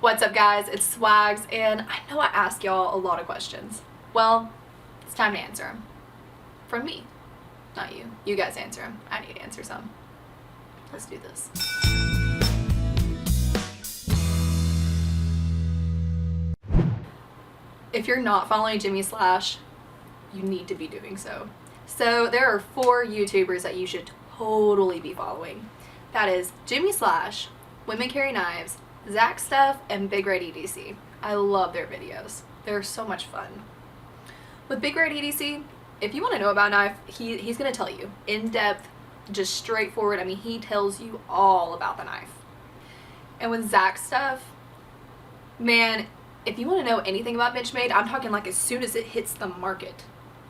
What's up guys, it's Swags, and I know I ask y'all a lot of questions. Well, it's time to answer them. From me, not you. You guys answer them. I need to answer some. Let's do this. If you're not following Jimmy Slash, you need to be doing so. So there are 4 YouTubers that you should totally be following. That is Jimmy Slash, Women Carry Knives, Zach Stuff, and Big Red EDC. I love their videos. They're so much fun. With Big Red EDC, if you want to know about knife, he's going to tell you. In depth, just straightforward. I mean, he tells you all about the knife. And with Zach Stuff, man, if you want to know anything about Benchmade, I'm talking like as soon as it hits the market.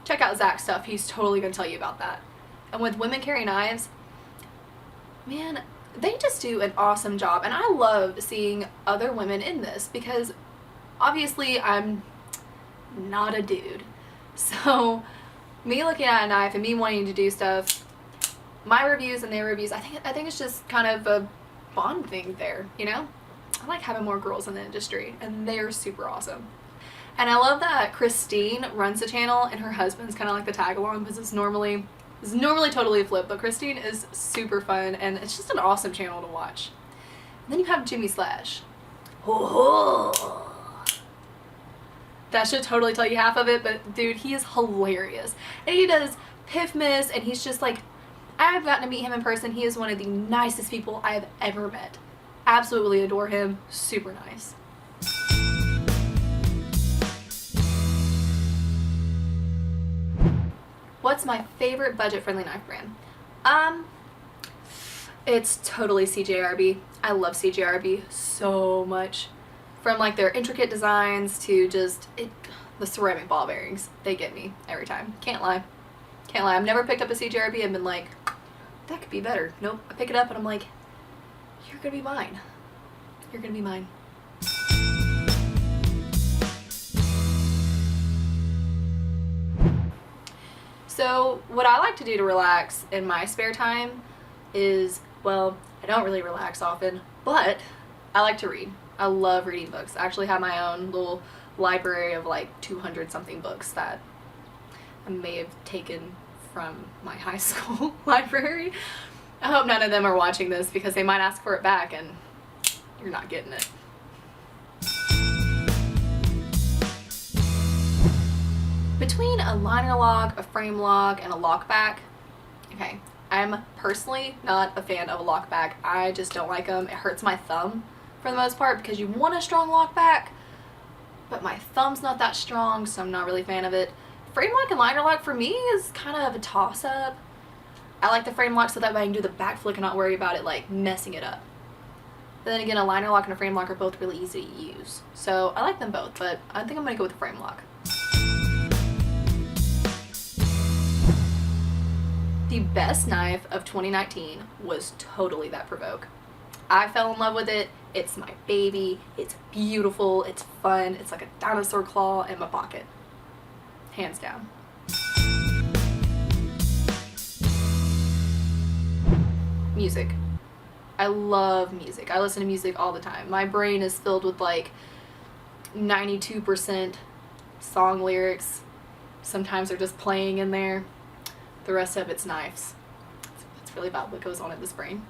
Check out Zach Stuff. He's totally going to tell you about that. And with Women Carry Knives, man, they just do an awesome job, and I love seeing other women in this because obviously I'm not a dude. So me looking at a knife and me wanting to do stuff, my reviews and their reviews, I think it's just kind of a bond thing there, you know? I like having more girls in the industry, and they're super awesome. And I love that Christine runs the channel and her husband's kind of like the tag along because it's normally totally a flip, but Christine is super fun and it's just an awesome channel to watch. And then you have Jimmy Slash. That should totally tell you half of it, but dude, he is hilarious. And he does Piffmas, and he's just like, I've gotten to meet him in person. He is one of the nicest people I have ever met. Absolutely adore him. Super nice. What's my favorite budget-friendly knife brand? It's totally CJRB. I love CJRB so much. From like their intricate designs to just the ceramic ball bearings. They get me every time. Can't lie. Can't lie. I've never picked up a CJRB and been like, that could be better. Nope. I pick it up and I'm like, you're gonna be mine. You're gonna be mine. So what I like to do to relax in my spare time is, well, I don't really relax often, but I like to read. I love reading books. I actually have my own little library of like 200 something books that I may have taken from my high school library. I hope none of them are watching this because they might ask for it back and you're not getting it. Between a LINERLOCK, a FRAMELOCK, and a LOCKBACK, okay, I'm personally not a fan of a LOCKBACK. I just don't like them. It hurts my thumb for the most part because you want a strong LOCKBACK, but my thumb's not that strong, so I'm not really a fan of it. FRAMELOCK and LINERLOCK for me is kind of a toss-up. I like the FRAMELOCK so that way I can do the back flick and not worry about it like messing it up. But then again, a LINERLOCK and a FRAMELOCK are both really easy to use. So I like them both, but I think I'm going to go with the FRAMELOCK. The best knife of 2019 was totally that Provoke. I fell in love with it. It's my baby. It's beautiful. It's fun. It's like a dinosaur claw in my pocket. Hands down. Music. I love music. I listen to music all the time. My brain is filled with like 92% song lyrics. Sometimes they're just playing in there. The rest of it's knives. That's really about what goes on in this brain.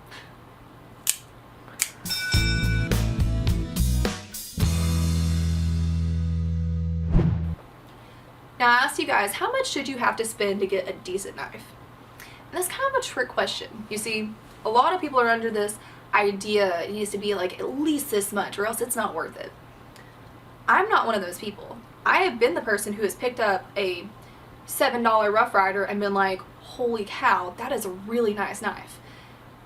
Now I asked you guys, how much should you have to spend to get a decent knife? And that's kind of a trick question. You see, a lot of people are under this idea it needs to be like at least this much or else it's not worth it. I'm not one of those people. I have been the person who has picked up a $7 Rough Rider and been like, holy cow, that is a really nice knife.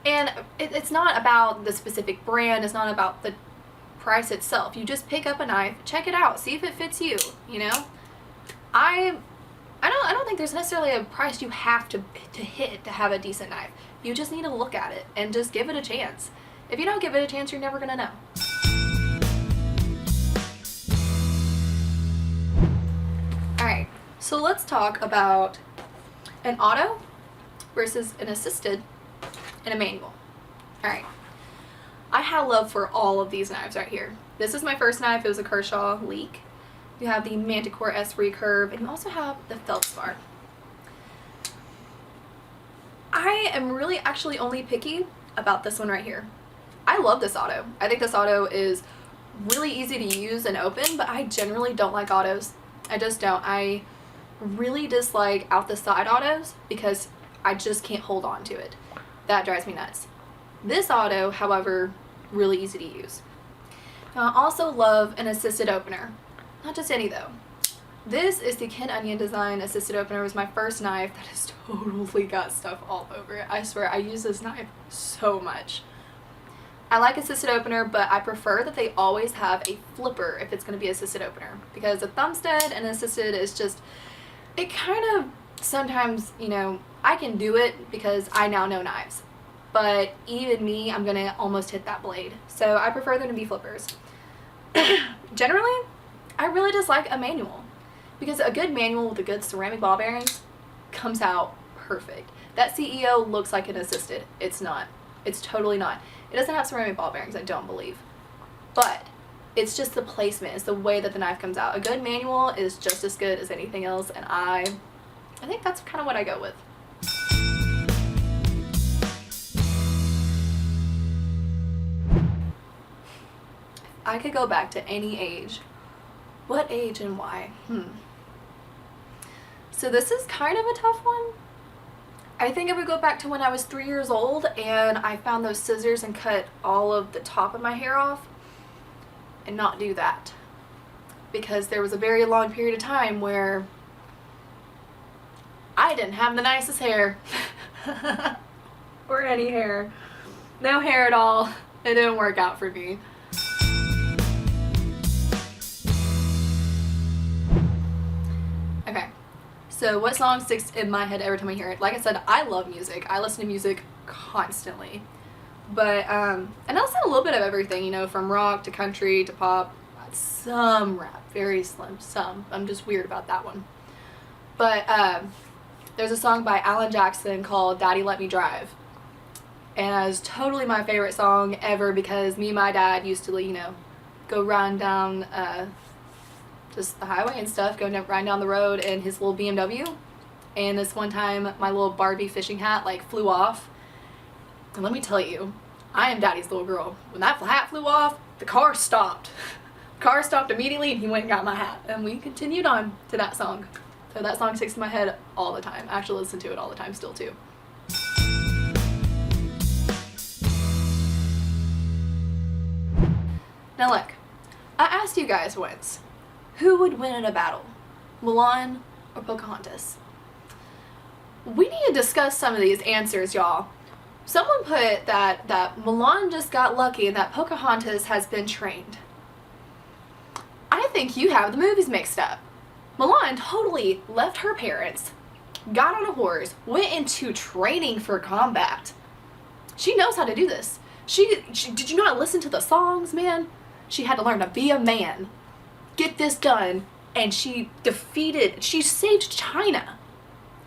And it's not about the specific brand, it's not about the price itself. You just pick up a knife, check it out, see if it fits you, you know? I don't think there's necessarily a price you have to hit to have a decent knife. You just need to look at it and just give it a chance. If you don't give it a chance, you're never gonna know. Alright, so let's talk about an auto versus an assisted and a manual. Alright, I had love for all of these knives right here. This is my first knife. It was a Kershaw Leek. You have the Manticore S recurve, and you also have the Feldspar. I am really actually only picky about this one right here. I love this auto. I think this auto is really easy to use and open, but I generally don't like autos. I just don't. I really dislike out the side autos because I just can't hold on to it. That drives me nuts. This auto, however, really easy to use. Now, I also love an assisted opener. Not just any though. This is the Ken Onion Design assisted opener. It was my first knife that has totally got stuff all over it. I swear, I use this knife so much. I like assisted opener, but I prefer that they always have a flipper if it's going to be assisted opener, because a thumbstead and assisted is just, it kind of sometimes, you know, I can do it because I now know knives, but even me, I'm going to almost hit that blade. So I prefer them to be flippers. Generally, I really just like a manual, because a good manual with a good ceramic ball bearings comes out perfect. That CEO looks like an assisted. It's not. It's totally not. It doesn't have ceramic ball bearings, I don't believe. But it's just the placement. It's the way that the knife comes out. A good manual is just as good as anything else, and I think that's kind of what I go with. If I could go back to any age, what age and why? So this is kind of a tough one. I think I would go back to when I was 3 years old and I found those scissors and cut all of the top of my hair off, and not do that, because there was a very long period of time where I didn't have the nicest hair or any hair. No hair at all. It didn't work out for me. Okay. So what song sticks in my head every time I hear it? Like I said, I love music. I listen to music constantly. But, and I listen to a little bit of everything, you know, from rock to country to pop. Some rap, very slim, some. I'm just weird about that one. But, there's a song by Alan Jackson called Daddy Let Me Drive. And it's totally my favorite song ever, because me and my dad used to, you know, go run down, just the highway and stuff, going riding down the road in his little BMW. And this one time, my little Barbie fishing hat, like, flew off. And let me tell you, I am Daddy's little girl. When that hat flew off, the car stopped. The car stopped immediately, and he went and got my hat. And we continued on to that song. So that song sticks in my head all the time. I actually listen to it all the time still, too. Now look, I asked you guys once, who would win in a battle, Mulan or Pocahontas? We need to discuss some of these answers, y'all. Someone put that Mulan just got lucky and that Pocahontas has been trained. I think you have the movies mixed up. Mulan totally left her parents, got on a horse, went into training for combat. She knows how to do this. Did you not listen to the songs, man? She had to learn to be a man, get this done, and she saved China.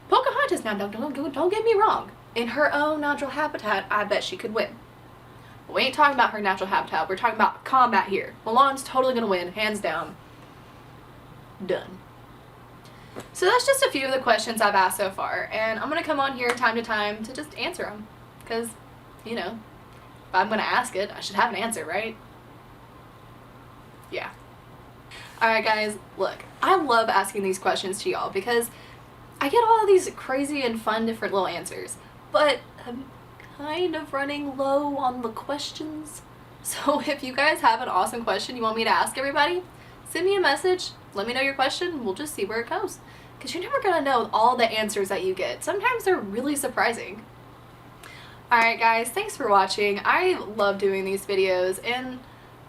Pocahontas, now don't get me wrong, in her own natural habitat, I bet she could win. But we ain't talking about her natural habitat, we're talking about combat here. Mulan's totally gonna win, hands down. Done. So that's just a few of the questions I've asked so far, and I'm gonna come on here time to time to just answer them, because, you know, if I'm gonna ask it, I should have an answer, right? Yeah. Alright guys, look, I love asking these questions to y'all because I get all of these crazy and fun different little answers, but I'm kind of running low on the questions. So if you guys have an awesome question you want me to ask everybody, send me a message, let me know your question, we'll just see where it goes. Because you're never going to know all the answers that you get. Sometimes they're really surprising. Alright guys, thanks for watching. I love doing these videos, and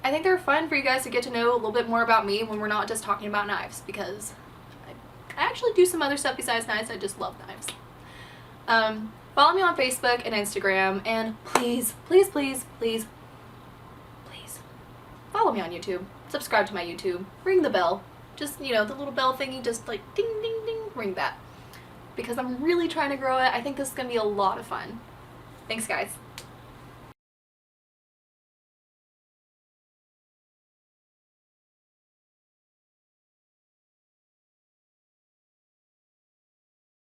I think they're fun for you guys to get to know a little bit more about me when we're not just talking about knives, because I actually do some other stuff besides knives. I just love knives. Follow me on Facebook and Instagram, and please, please, please, please, please follow me on YouTube. Subscribe to my YouTube. Ring the bell. Just, you know, the little bell thingy, just like ding, ding, ding, ring that. Because I'm really trying to grow it. I think this is going to be a lot of fun. Thanks, guys.